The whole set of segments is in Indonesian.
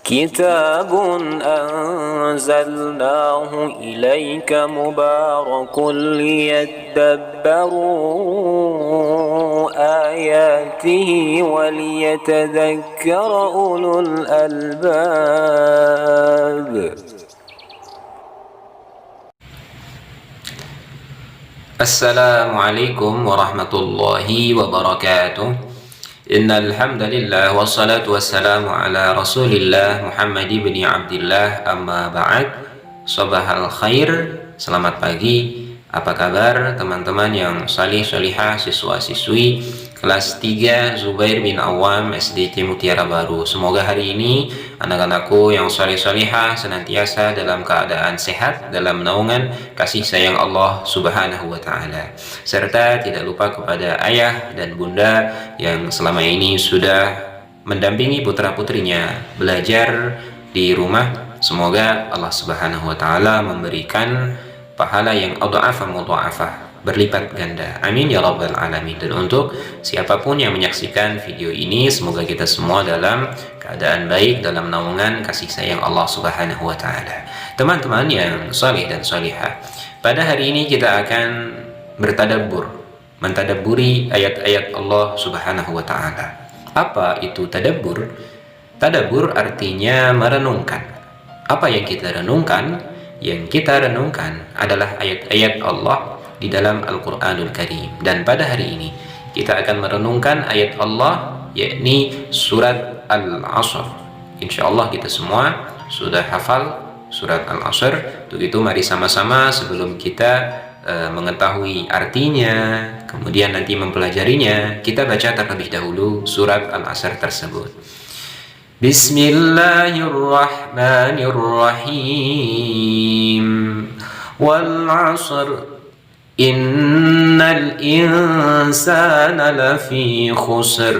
كتاب أنزلناه إليك مبارك ليدبروا آياته وليتذكر أولو الألباب. Assalamualaikum warahmatullahi wabarakatuh. Innal hamdalillah wassalatu wassalamu ala Rasulillah Muhammad ibn Abdillah, amma ba'd. Sabahal khair, selamat pagi. Apa kabar teman-teman yang salih salihah, siswa-siswi kelas 3 Zubair bin Awam SDT Mutiara Baru? Semoga hari ini anak-anakku yang salih salihah senantiasa dalam keadaan sehat dalam naungan kasih sayang Allah Subhanahu wa Ta'ala, serta tidak lupa kepada ayah dan bunda yang selama ini sudah mendampingi putra-putrinya belajar di rumah. Semoga Allah Subhanahu wa Ta'ala memberikan pahala yang adha'afah berlipat ganda, amin ya rabbal alamin. Dan untuk siapapun yang menyaksikan video ini, semoga kita semua dalam keadaan baik dalam naungan kasih sayang Allah Subhanahu wa Ta'ala. Teman-teman yang salih dan salihah, pada hari ini kita akan bertadabbur, mentadabburi ayat-ayat Allah Subhanahu wa Ta'ala. Apa itu tadabbur? Tadabbur artinya merenungkan. Apa yang kita renungkan? Yang kita renungkan adalah ayat-ayat Allah di dalam Al-Quranul Karim. Dan pada hari ini kita akan merenungkan ayat Allah, yakni surat Al-Asr. Insyaallah kita semua sudah hafal surat Al-Asr. Untuk itu mari sama-sama sebelum kita mengetahui artinya, kemudian nanti mempelajarinya, kita baca terlebih dahulu surat Al-Asr tersebut. Bismillahirrahmanirrahim. Wal 'asr innal insana lafi khusr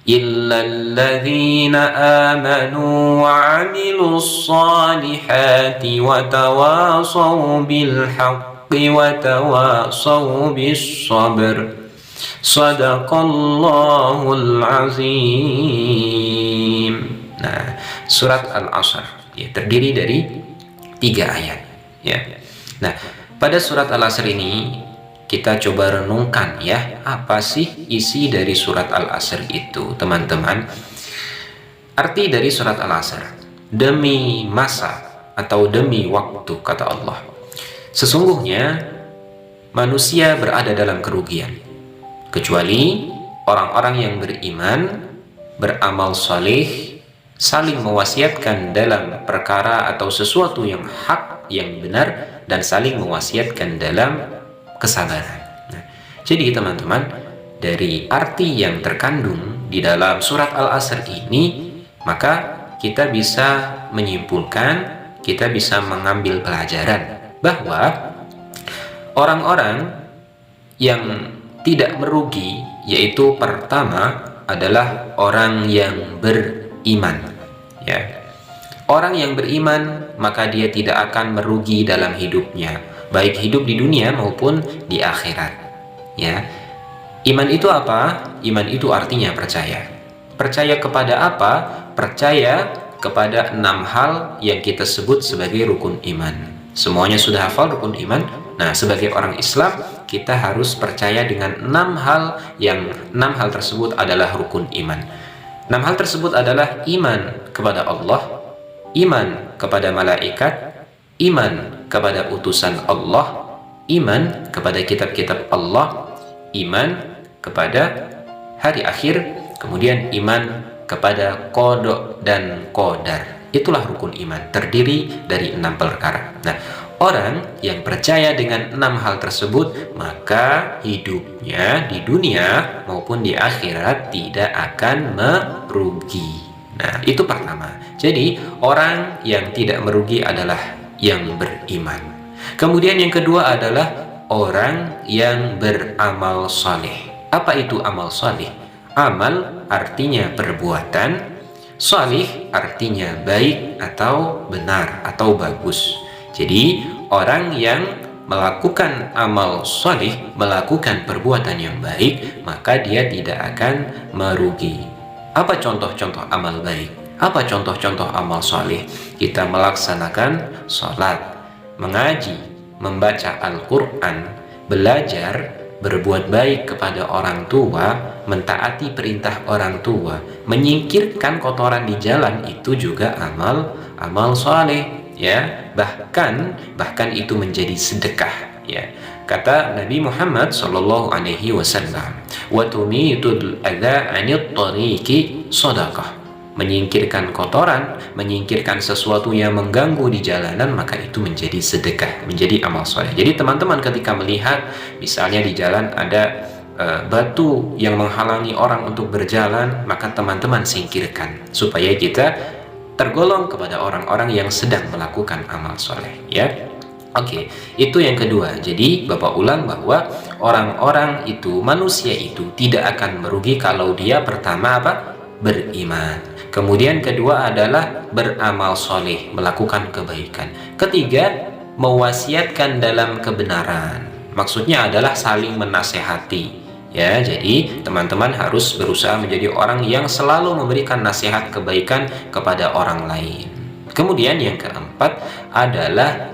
illa alladhina amanu wa 'amilus salihati wa tawasaw bil haqqi wa tawasaw bis sabr. Sadaqallahul azim. Nah, surat Al-Asr ya, terdiri dari 3 ayat ya. Nah, pada surat Al-Asr ini kita coba renungkan ya, apa sih isi dari surat Al-Asr itu, teman-teman? Arti dari surat Al-Asr, demi masa atau demi waktu, kata Allah, sesungguhnya manusia berada dalam kerugian kecuali orang-orang yang beriman, beramal saleh, saling mewasiatkan dalam perkara atau sesuatu yang hak, yang benar, dan saling mewasiatkan dalam kesabaran. Nah, jadi teman-teman, dari arti yang terkandung di dalam surat Al-Asr ini, maka kita bisa menyimpulkan, kita bisa mengambil pelajaran bahwa orang-orang yang tidak merugi, yaitu pertama adalah orang yang beriman ya. Orang yang beriman maka dia tidak akan merugi dalam hidupnya, baik hidup di dunia maupun di akhirat ya. Iman itu apa? Iman itu artinya percaya. Percaya kepada apa? Percaya kepada 6 hal yang kita sebut sebagai rukun iman. Semuanya sudah hafal rukun iman? Nah, sebagai orang Islam kita harus percaya dengan 6 hal, yang 6 hal tersebut adalah rukun iman. 6 hal tersebut adalah iman kepada Allah, iman kepada malaikat, iman kepada utusan Allah, iman kepada kitab-kitab Allah, iman kepada hari akhir, kemudian iman kepada qada dan qadar. Itulah rukun iman, terdiri dari 6 perkara. Nah, orang yang percaya dengan 6 hal tersebut, maka hidupnya di dunia maupun di akhirat tidak akan merugi. Nah, itu pertama. Jadi, orang yang tidak merugi adalah yang beriman. Kemudian yang kedua adalah orang yang beramal saleh. Apa itu amal saleh? Amal artinya perbuatan, salih artinya baik atau benar atau bagus. Jadi orang yang melakukan amal salih, melakukan perbuatan yang baik, maka dia tidak akan merugi. Apa contoh-contoh amal baik? Apa contoh-contoh amal soleh? Kita melaksanakan sholat, mengaji, membaca Al-Quran, belajar, berbuat baik kepada orang tua, mentaati perintah orang tua, menyingkirkan kotoran di jalan, itu juga amal soleh, ya. Bahkan itu menjadi sedekah, ya. Kata Nabi Muhammad sallallahu alaihi wasallam, wa tumitul adza 'anit tariqi shadaqah. Menyingkirkan kotoran, menyingkirkan sesuatu yang mengganggu di jalanan, maka itu menjadi sedekah, menjadi amal soleh. Jadi teman-teman ketika melihat misalnya di jalan ada batu yang menghalangi orang untuk berjalan, maka teman-teman singkirkan supaya kita tergolong kepada orang-orang yang sedang melakukan amal soleh, ya. Oke, itu yang kedua. Jadi Bapak ulang bahwa orang-orang itu, manusia itu tidak akan merugi kalau dia pertama apa? Beriman. Kemudian kedua adalah beramal soleh, melakukan kebaikan. Ketiga, mewasiatkan dalam kebenaran. Maksudnya adalah saling menasehati. Ya, jadi teman-teman harus berusaha menjadi orang yang selalu memberikan nasihat kebaikan kepada orang lain. Kemudian yang keempat adalah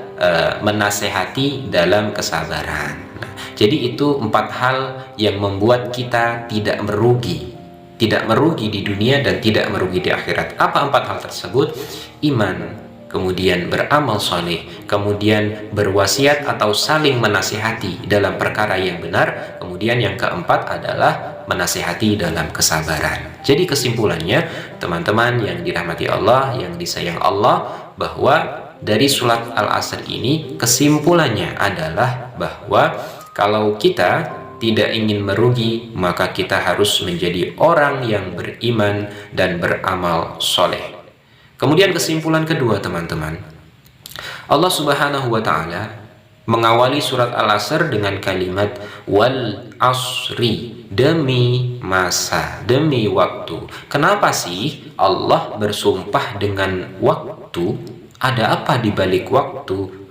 menasehati dalam kesabaran. Nah, jadi itu 4 hal yang membuat kita tidak merugi di dunia dan tidak merugi di akhirat. Apa 4 hal tersebut? Iman, kemudian beramal soleh, kemudian berwasiat atau saling menasihati dalam perkara yang benar, kemudian yang keempat adalah menasihati dalam kesabaran. Jadi kesimpulannya, teman-teman yang dirahmati Allah, yang disayang Allah, bahwa dari surat Al-Asr ini kesimpulannya adalah bahwa kalau kita tidak ingin merugi, maka kita harus menjadi orang yang beriman dan beramal soleh. Kemudian kesimpulan kedua, teman-teman, Allah Subhanahu wa Ta'ala mengawali surat Al-Asr dengan kalimat wal asri, demi masa, demi waktu. Kenapa sih Allah bersumpah dengan waktu? Ada apa di balik waktu?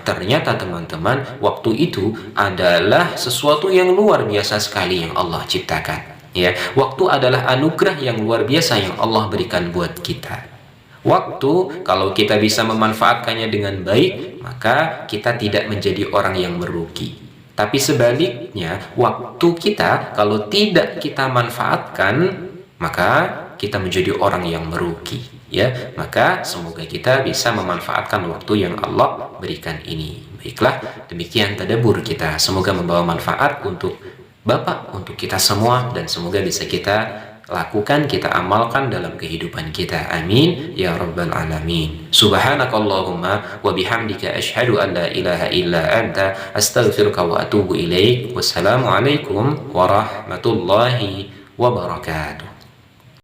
Ternyata teman-teman, waktu itu adalah sesuatu yang luar biasa sekali yang Allah ciptakan. Ya, waktu adalah anugerah yang luar biasa yang Allah berikan buat kita. Waktu, kalau kita bisa memanfaatkannya dengan baik, maka kita tidak menjadi orang yang merugi. Tapi sebaliknya, waktu kita kalau tidak kita manfaatkan, maka kita menjadi orang yang merugi. Ya, maka semoga kita bisa memanfaatkan waktu yang Allah berikan ini. Baiklah, demikian tadabbur kita. Semoga membawa manfaat untuk Bapak, untuk kita semua, dan semoga bisa kita lakukan, kita amalkan dalam kehidupan kita. Amin ya rabbal alamin. Subhanakallahumma wa bihamdika asyhadu an la ilaha illa anta astaghfiruka wa atubu ilaik. Wassalamualaikum warahmatullahi wabarakatuh.